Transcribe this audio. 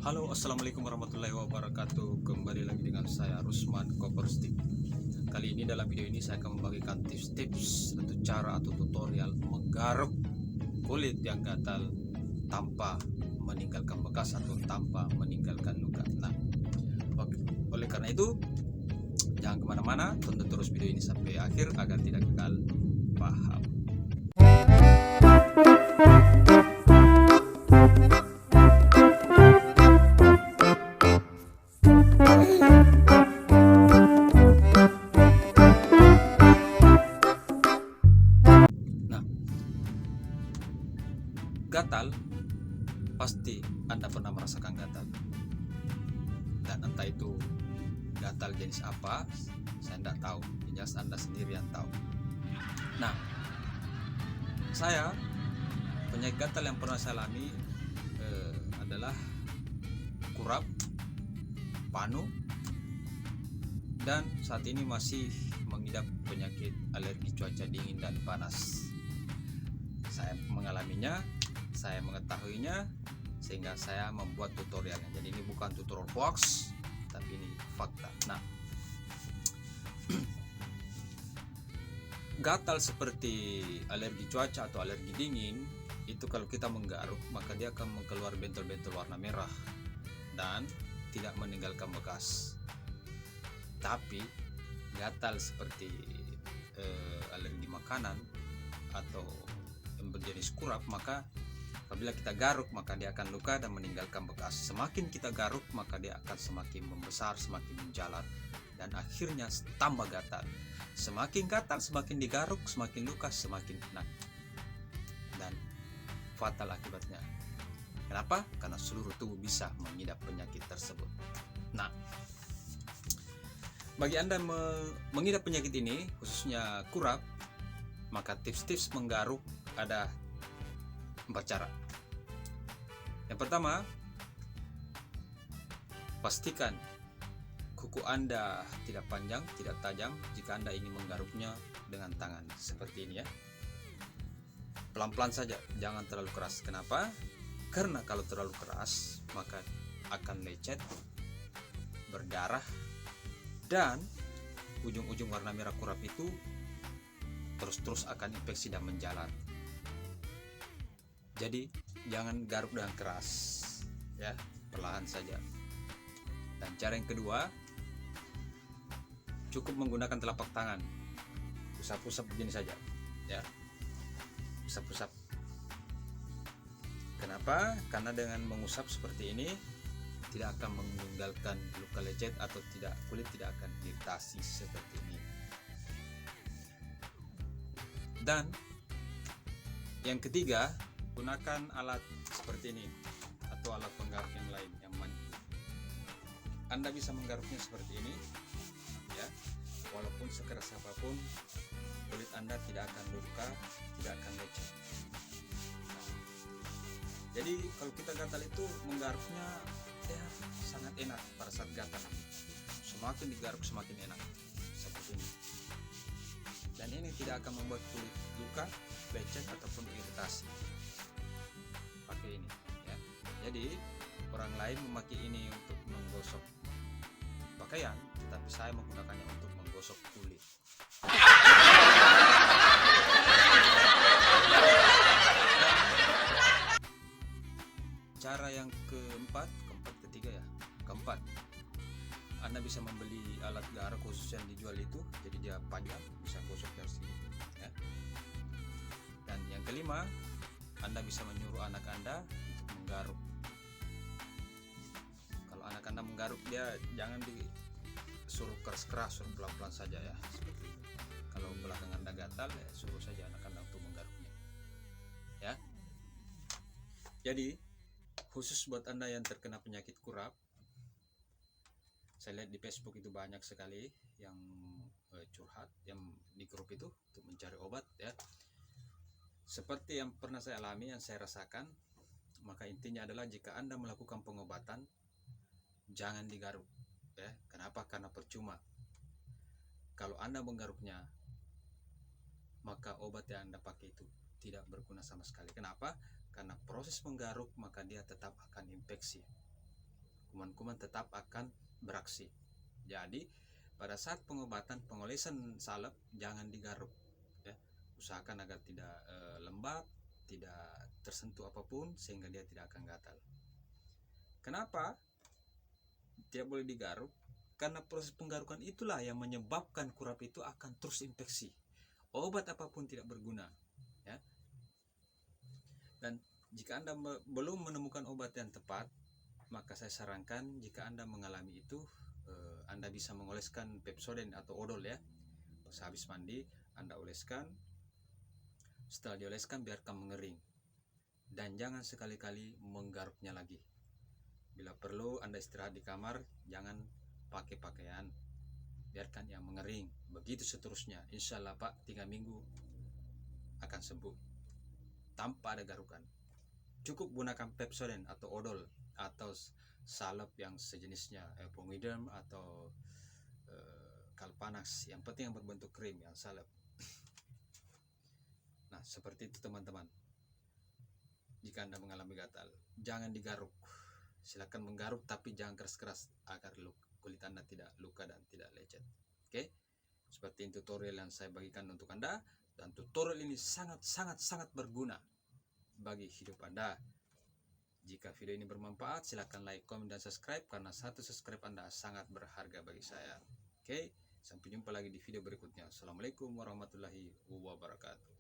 Halo, assalamualaikum warahmatullahi wabarakatuh. Kembali lagi dengan saya Rusman Koperstik. Kali ini dalam video ini saya akan membagikan tips-tips atau cara atau tutorial menggaruk kulit yang gatal tanpa meninggalkan bekas atau tanpa meninggalkan luka. Nah, oleh karena itu jangan kemana-mana, tonton terus video ini sampai akhir agar tidak gagal paham. Gatal, pasti Anda pernah merasakan gatal, dan entah itu gatal jenis apa saya tidak tahu, jelas Anda sendiri yang tahu. Nah, saya penyakit gatal yang pernah saya alami adalah kurap, panu, dan saat ini masih mengidap penyakit alergi cuaca dingin dan panas. Saya mengalaminya, saya mengetahuinya, sehingga saya membuat tutorialnya. Jadi ini bukan tutorial hoax, tapi ini fakta. Nah, gatal seperti alergi cuaca atau alergi dingin itu kalau kita menggaruk maka dia akan mengeluar bentol-bentol warna merah dan tidak meninggalkan bekas. Tapi gatal seperti alergi makanan atau yang berjenis kurap, maka apabila kita garuk maka dia akan luka dan meninggalkan bekas. Semakin kita garuk maka dia akan semakin membesar, semakin menjalar, dan akhirnya tambah gatal. Semakin gatal, semakin digaruk, semakin luka, semakin enak, dan fatal akibatnya. Kenapa? Karena seluruh tubuh bisa mengidap penyakit tersebut. Nah, bagi Anda yang mengidap penyakit ini, khususnya kurap, maka tips-tips menggaruk ada 4 cara. Yang pertama, pastikan kuku Anda tidak panjang, tidak tajam jika Anda ingin menggaruknya dengan tangan seperti ini ya. Pelan-pelan saja, jangan terlalu keras. Kenapa? Karena kalau terlalu keras maka akan lecet, berdarah, dan ujung-ujung warna merah kurap itu terus-terus akan infeksi dan menjalar. Jadi jangan garuk dengan keras ya, perlahan saja. Dan cara yang kedua, cukup menggunakan telapak tangan, usap-usap begini saja ya, usap-usap. Kenapa? Karena dengan mengusap seperti ini tidak akan meninggalkan luka lecet atau kulit tidak akan iritasi seperti ini. Dan yang ketiga, gunakan alat seperti ini atau alat penggaruk yang lain yang Anda bisa menggaruknya seperti ini ya. Walaupun sekeras apapun, kulit Anda tidak akan luka, tidak akan lecet. Nah, jadi kalau kita gatal itu menggaruknya ya sangat enak pada saat gatal. Semakin digaruk semakin enak seperti ini. Dan ini tidak akan membuat kulit luka, lecet ataupun iritasi. Pakai ini ya. Jadi orang lain memakai ini untuk menggosok pakaian, tetapi saya menggunakannya untuk menggosok kulit. Cara yang keempat, Anda bisa membeli alat garuk khusus yang dijual itu, jadi dia panjang, bisa gosok dari sini ya. Dan yang kelima, Anda bisa menyuruh anak Anda untuk menggaruk. Kalau anak Anda menggaruk, dia jangan disuruh keras-keras, suruh pelan-pelan saja ya, seperti itu. Kalau belakang Anda gatal, ya suruh saja anak Anda untuk menggaruknya ya. Jadi khusus buat Anda yang terkena penyakit kurap, saya lihat di Facebook itu banyak sekali yang curhat yang di grup itu untuk mencari obat ya. Seperti yang pernah saya alami, yang saya rasakan, maka intinya adalah jika Anda melakukan pengobatan, jangan digaruk ya. Kenapa? Karena percuma. Kalau Anda menggaruknya, maka obat yang Anda pakai itu tidak berguna sama sekali. Kenapa? Karena proses menggaruk maka dia tetap akan infeksi. kuman-kuman tetap akan beraksi. Jadi pada saat pengobatan pengolesan salep jangan digaruk ya. Usahakan agar tidak lembab, tidak tersentuh apapun sehingga dia tidak akan gatal. Kenapa tidak boleh digaruk? Karena proses penggarukan itulah yang menyebabkan kurap itu akan terus infeksi. Obat apapun tidak berguna ya. Dan jika Anda belum menemukan obat yang tepat, maka saya sarankan jika Anda mengalami itu, Anda bisa mengoleskan Pepsodent atau odol ya. Pas habis mandi Anda oleskan. Setelah dioleskan biarkan mengering. Dan jangan sekali-kali menggaruknya lagi. Bila perlu Anda istirahat di kamar, jangan pakai pakaian. Biarkan yang mengering. Begitu seterusnya. Insya Allah Pak, 3 minggu akan sembuh tanpa ada garukan. Cukup gunakan Pepsodent atau odol atau salep yang sejenisnya, Pomiderm atau Kalpanax, yang penting yang berbentuk krim, yang salep. Nah seperti itu teman-teman. Jika Anda mengalami gatal, jangan digaruk. Silakan menggaruk tapi jangan keras-keras agar kulit Anda tidak luka dan tidak lecet. Oke, seperti ini tutorial yang saya bagikan untuk Anda, dan tutorial ini sangat berguna bagi hidup Anda. Jika video ini bermanfaat, silakan like, komen, dan subscribe karena satu subscribe Anda sangat berharga bagi saya. Oke, sampai jumpa lagi di video berikutnya. Assalamualaikum warahmatullahi wabarakatuh.